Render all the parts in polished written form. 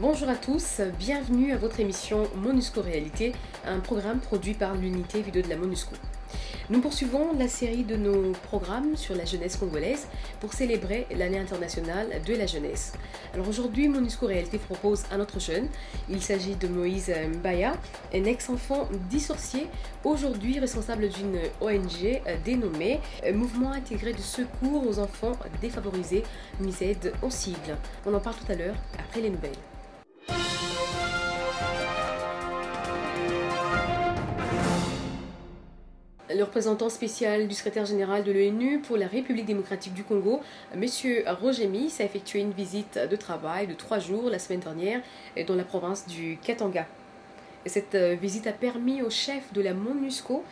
Bonjour à tous, bienvenue à votre émission MONUSCO Réalité, un programme produit par l'unité vidéo de la MONUSCO. Nous poursuivons la série de nos programmes sur la jeunesse congolaise pour célébrer l'année internationale de la jeunesse. Alors aujourd'hui, MONUSCO Réalité propose un autre jeune. Il s'agit de Moïse Mbaya, un ex-enfant dissorcié, aujourd'hui responsable d'une ONG dénommée Mouvement intégré de secours aux enfants défavorisés, MISED en sigle. On en parle tout à l'heure après les nouvelles. Le représentant spécial du secrétaire général de l'ONU pour la République démocratique du Congo, M. Roger Miss, a effectué une visite de travail de 3 jours la semaine dernière dans la province du Katanga. Cette visite a permis au chef de la MONUSCO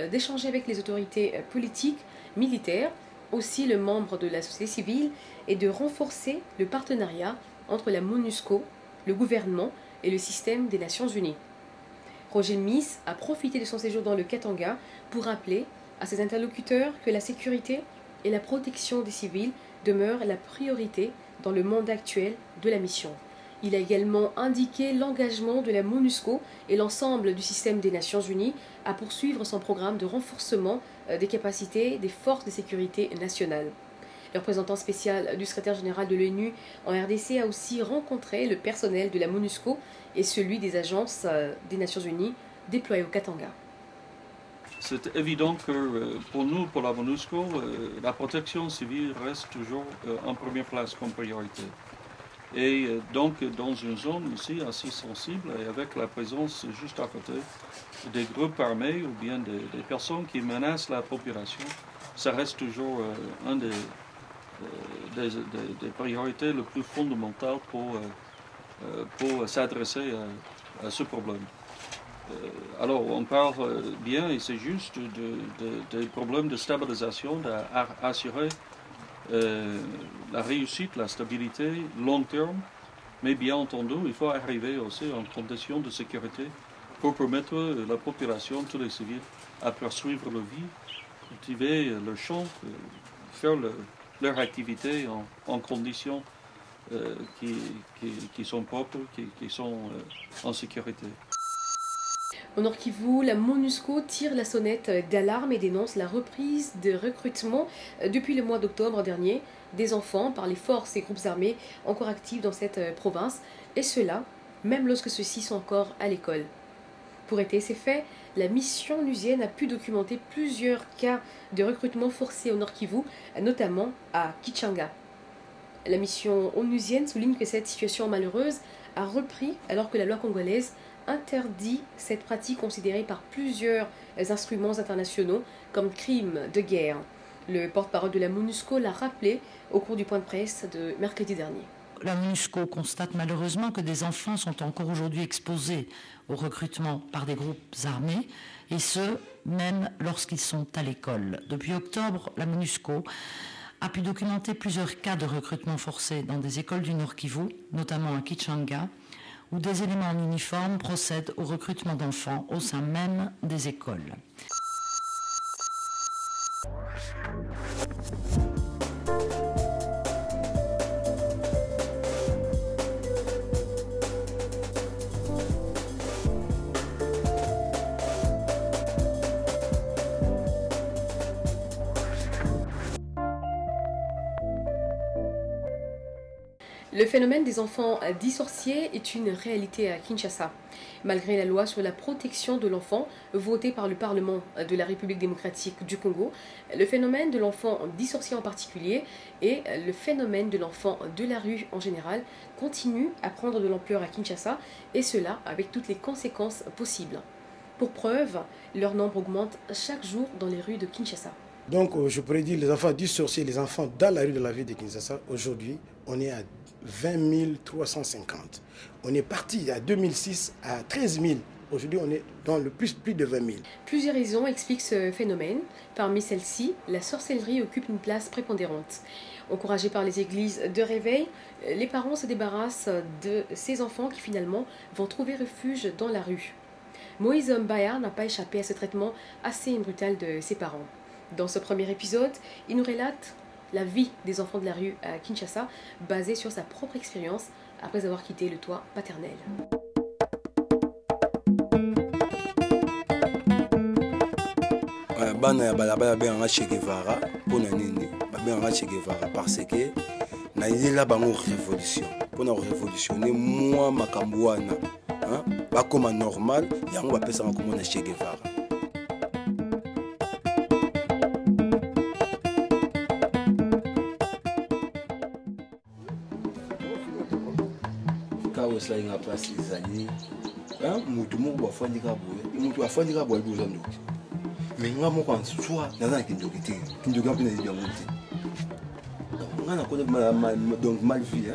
d'échanger avec les autorités politiques, militaires, aussi le membre de la société civile, et de renforcer le partenariat entre la MONUSCO, le gouvernement et le système des Nations Unies. Roger Miss a profité de son séjour dans le Katanga pour rappeler à ses interlocuteurs que la sécurité et la protection des civils demeurent la priorité dans le monde actuel de la mission. Il a également indiqué l'engagement de la MONUSCO et l'ensemble du système des Nations Unies à poursuivre son programme de renforcement des capacités des forces de sécurité nationales. Le représentant spécial du secrétaire général de l'ONU en RDC a aussi rencontré le personnel de la MONUSCO et celui des agences des Nations Unies déployées au Katanga. C'est évident que pour nous, pour la MONUSCO, la protection civile reste toujours en première place comme priorité. Et donc dans une zone ici assez sensible et avec la présence juste à côté des groupes armés ou bien des personnes qui menacent la population, ça reste toujours un des priorités les plus fondamentales pour s'adresser à ce problème. Alors on parle bien, et c'est juste, des problèmes de stabilisation, d'assurer la réussite, la stabilité long terme, mais bien entendu, il faut arriver aussi en conditions de sécurité pour permettre à la population, tous les civils, à poursuivre leur vie, cultiver leur champ, faire leur activité en conditions qui sont propres, qui sont en sécurité. Au Nord Kivu, la MONUSCO tire la sonnette d'alarme et dénonce la reprise de recrutement depuis le mois d'octobre dernier des enfants par les forces et groupes armés encore actifs dans cette province, et cela même lorsque ceux-ci sont encore à l'école. Pour étayer ces faits, la mission onusienne a pu documenter plusieurs cas de recrutement forcé au Nord Kivu, notamment à Kichanga. La mission onusienne souligne que cette situation malheureuse a repris alors que la loi congolaise interdit cette pratique considérée par plusieurs instruments internationaux comme crime de guerre. Le porte-parole de la MONUSCO l'a rappelé au cours du point de presse de mercredi dernier. La MONUSCO constate malheureusement que des enfants sont encore aujourd'hui exposés au recrutement par des groupes armés, et ce, même lorsqu'ils sont à l'école. Depuis octobre, la MONUSCO a pu documenter plusieurs cas de recrutement forcé dans des écoles du Nord Kivu, notamment à Kichanga, où des éléments en uniforme procèdent au recrutement d'enfants au sein même des écoles. Le phénomène des enfants dissorciés est une réalité à Kinshasa. Malgré la loi sur la protection de l'enfant votée par le Parlement de la République démocratique du Congo, le phénomène de l'enfant dissorcié en particulier et le phénomène de l'enfant de la rue en général continuent à prendre de l'ampleur à Kinshasa, et cela avec toutes les conséquences possibles. Pour preuve, leur nombre augmente chaque jour dans les rues de Kinshasa. Donc je pourrais dire les enfants dissorciés, les enfants dans la rue de la ville de Kinshasa, aujourd'hui on est à 20 350. On est parti à 2006 à 13 000. Aujourd'hui on est dans le plus de 20 000. Plusieurs raisons expliquent ce phénomène. Parmi celles-ci, la sorcellerie occupe une place prépondérante. Encouragés par les églises de réveil, les parents se débarrassent de ces enfants qui finalement vont trouver refuge dans la rue. Moïse Mbaya n'a pas échappé à ce traitement assez brutal de ses parents. Dans ce premier épisode, il nous relate la vie des enfants de la rue à Kinshasa, basée sur sa propre expérience après avoir quitté le toit paternel. Bana ya balabala benganga Che Guevara pona nini babenganga Che Guevara parce que na yela bango révolution pona révolutionner moi makambo wana bakoma normal yango bapesanga komona Che Guevara. Kawo slinga place ezali mutu moko afandika boye mutu afandika boye boza ndoki mais nga moko en soi naza kindoki te kindoki mpe na bien monte nga na kone donc mal vie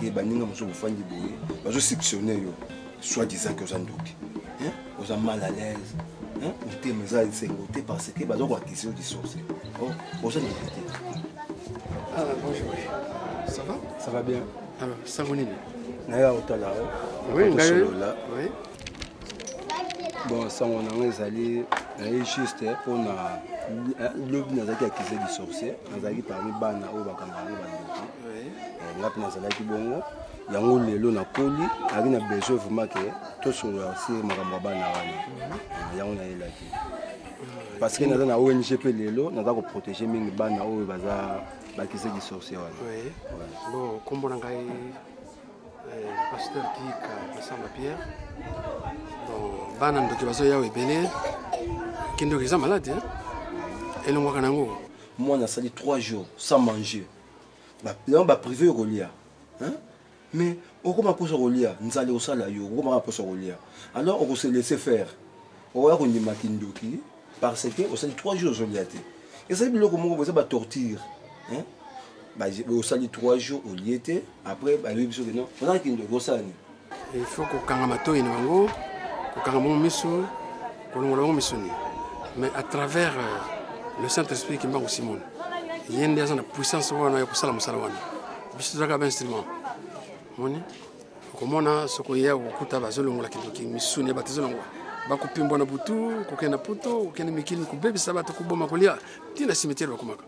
que baninga moso bofandi boye bazo sectionner yo soit disant que oza ndoki oza mal à l'aise otema eza esengo te parce que bazo koakisi yo disorce oza ndoki te. Bonjour. Ça va? Ça va bien. Alors, ça vous est? Naya otala oui, là. Oui. Bon, ça on a réalisé juste pour na lobi nazaki akise du sorcier nazaki parmi bana o bakangana bandoki là puis nazalaki bongo yango lelo na koli ari na besoin vraiment que to sur aussi makambo bana wana yango na elaki parce que naza na ONG pe lelo naza ko protéger mingi bana o baza bakise du sorcier wana. Oui. Bon, comme on a pasteur Kika Massamba Pierre. Bon, bana ndoki bazo yawe belé. Kindoki za malade hein. Et l'on voit kanango. Moi on a sali 3 jours sans manger. Ba privé rolia. Hein? Mais on comment pour se rolia, nous allons au salaire, on comment pour se rolia. Alors on se laisser faire. On va rendre ma kindoki parce que on sali 3 jours soliate. Et ça bilo comment on va torture. Hein? Bah au sali 3 jours au liété après bah lui biso que non. On a kindoki au sali. Il faut que kangamato ina bango, ko kangamo miso, ko ngolo misoni. Mais à travers le Saint-Esprit qui m'a aussi mon. Il y a une puissance wana ya kusala musala wana. Biso zaka ba instrument. Moni. Comment on a ce qu'on y a au kuta bazolongo la kindoki misoni batezolongo. Ba kupimbo na butu, ko kena puto, ko kena mikili ko bebe sabata ko boma kolia. Tina cimetière ba komaka.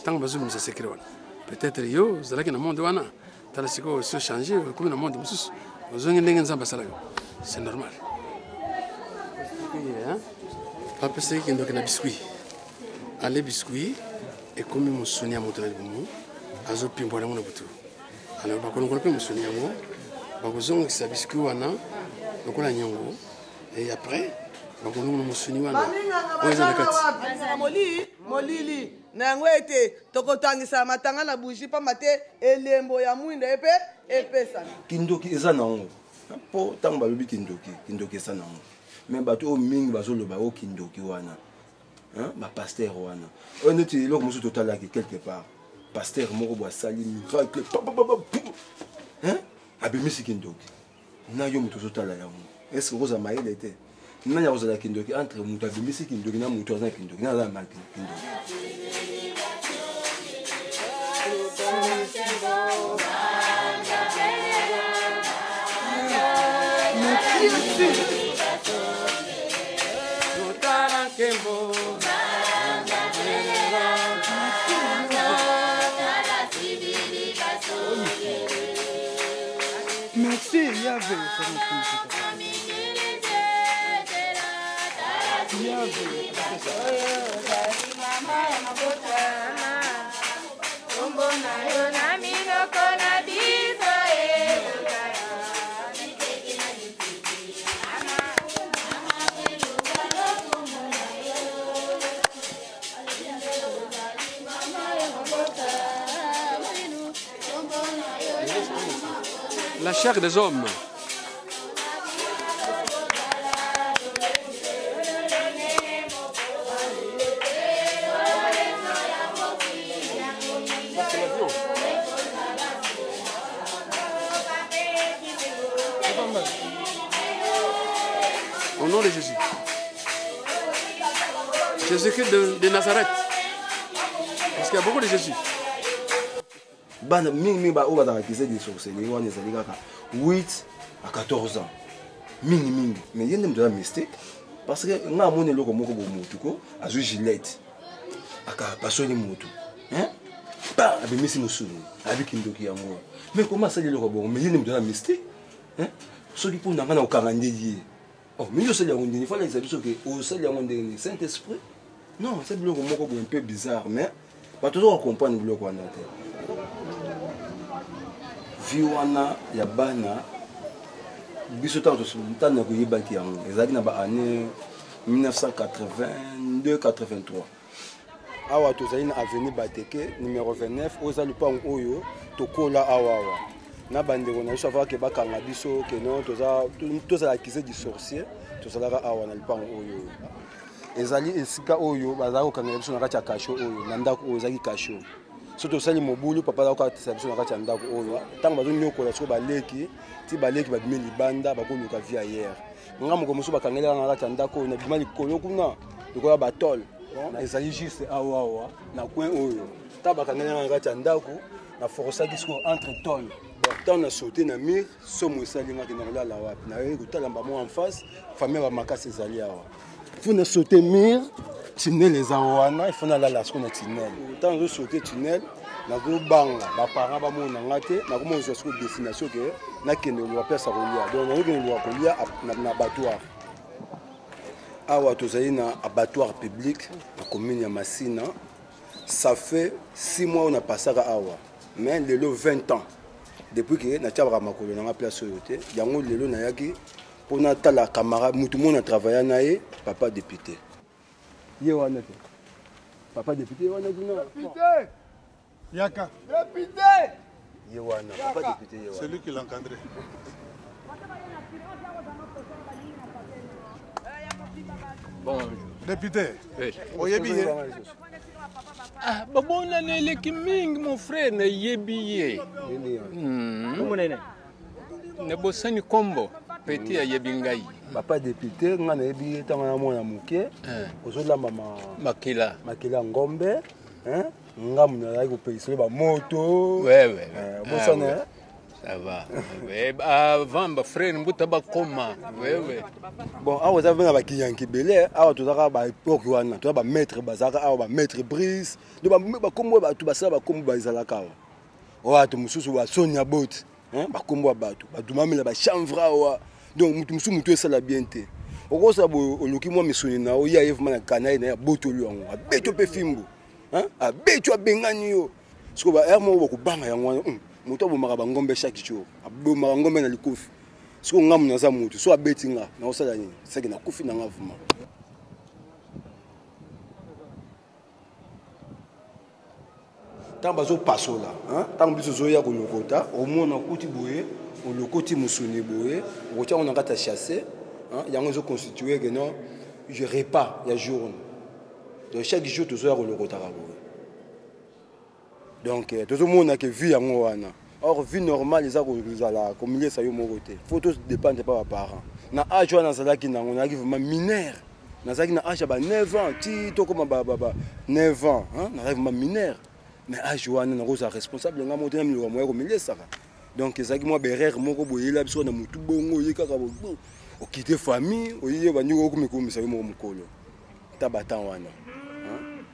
Tant bazolu misa secret wana. Peut-être yo zalaki na monde wana. Tala siko se changer comme na monde mususu. C'est normal. Papa c'est qu'il y a des biscuits. Allez biscuits et comme mon sonia mon travail pour moi, azo pimbo na mon butu. Alors ba kono kono mon sonia mo, ba kozong sa biscuit wana, lokola nyongo et après ba kono mon sonia wana. Oza nakati. Molili na ngwete tokotangisa matanga na bougie pa mate elembo ya mwinda epesa kindoki eza nango po tango balobi kindoki eza nango mais bato o mingi bazoloba o kindoki wana ba pasteur wana on est là comme total quelque part pasteur moko bo sali miracle abimisi kindoki na yo muto totala yango est-ce que roza maïle était nanya roza kindoki entre muto abimisi kindoki na muto za kindoki na za mal kindoki. Merci, il y avait la chair des hommes. Au nom de Jésus. Jésus-Christ de Nazareth. Parce qu'il y a beaucoup de Jésus. Bana mingi ba o bazaka kise di sorcellerie wana ezali kaka 8 à 14 ans mingi mais yende mdola mistake parce que nga mone loko moko bo mutu ko azu gilette aka pasoni mutu pas abimisi musuni avec Kindoki amour. Mais comment ça le robot? Mais il ne me donne mystique. Hein? Ce qui pour n'a pas au calendrier. Oh, mais je sais il faut les savoir que au seul le Saint-Esprit. Non, c'est bloc un peu bizarre, mais pas toujours comprendre le bloc on a. Viwana ya bana biso tanto sultana ko yibaki yango ezaki na ba année 1982 83. Awa tozali na avenue Bateke numéro 29 oza lupango oyo tokola awa na bandeko na biso avaka ke bakanga biso ke non toza accusé du sorcier tozalaka awa na lupango oyo ezali esika oyo bazali kokanga biso na kati ya kasho oyo na ndako oyo ezali kasho so tosali mobulu papa azakokatisa biso na kati ya ndako oyo ntango bazonyokola siko baleki ti baleki babimi libanda bakoluka vie ailleurs nga moko mosusu bakangelaka na kati ya ndako oyo na bima likolo kuna likola batole ezali juste awa na coin oyo ta bakangelaka na kati ya ndako na forosaki siko entre tole ntango na sauté na mire somo esalingaki na kolala wapi nayoki kotala mbamo en face famille bamakasi ezali awa fo na sauté mire tunnel eza wana ifo nalala siko na tunnel ntango nazosauté tunnel nazobanga baparent bamona nga te nakomona zwa siko destination ke nakende oluwa place ya kolia donc nazokende oluwa kolia na abattoir awa tozali na abattoir public na commune ya Masina. Ça fait 6 mois on a passé à awa mais lelo 20 ans depuis que na tia makolo na place oyo te yango lelo na yaki pona tala camarade mutu mona travailler na ye papa député ye wana te papa député wana kuna député Yaka député ye wana papa député ye wana celui qui l'encadrait. Bonjour. Député. Oui. Oyebi ye. Ah, babona neleki mingi mon frère na yebiye. Ne bosani kombo peti ayebi ngai. papa député nga na yebi ntango na mwana moke ozolamba makila ngombe ngamu nazalaki kopekisele bamoto bosana ça va. Avant frère mbuta bakoma. Bon awa za venga bakiyanki bele awa tozaka ba époque wana toza ba maître bazaka awa ba maître brise do ba kombo batu basala ba kombo bazalaka awa watu mususu wa Sonia Bot ba kombo batu badumamela ba chanvre awa donc mutu mususu mutu esala bien te okosa bo oluki mwa misuni na o ya evma na kanai na botolu yango abeto pe fimbo abeto abengani yo siko ba ermo bo kubanga yango mutu abomaka bangombe chaque jour abomaka ngombe na likofi siko ngamu naza mutu so abeti nga na osala nini seki na kufi na nga vuma tamba zo pasola tamba biso zo ya kolokota omona kuti boye olokoti musuni boye okotia on ngata chasser yango zo constituer que non je repas ya jour donc chaque jour to zo ya kolokota ka boye donc to mona que vie yango wana or vie normale eza kozala komilie sa yo moko te photos dépendre pas ba parents na âge wana zalaki nango naki vraiment mineur nazaki na âge ba 9 ans ti to comme ba 9 ans na vraiment mineur mais âge wana nako za responsable nga moto na miloko moya komilie saka donc ezaki moi berère moko boyela biso na mutu bongo yekaka bo okite famille oyiye bandiko komikomisa yo moko mukolo tabata wana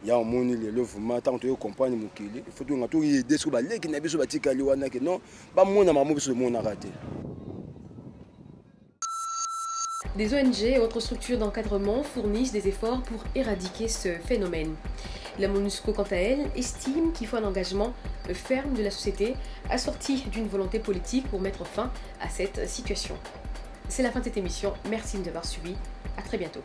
ya omoni lelo vraiment tant que compagne mokili il faut que ngato aider so ba leki na biso batikali wana ke non ba mona mamo biso mona raté. Des ONG et autres structures d'encadrement fournissent des efforts pour éradiquer ce phénomène. La MONUSCO, quant à elle, estime qu'il faut un engagement ferme de la société assorti d'une volonté politique pour mettre fin à cette situation. C'est la fin de cette émission. Merci de m'avoir suivi. À très bientôt.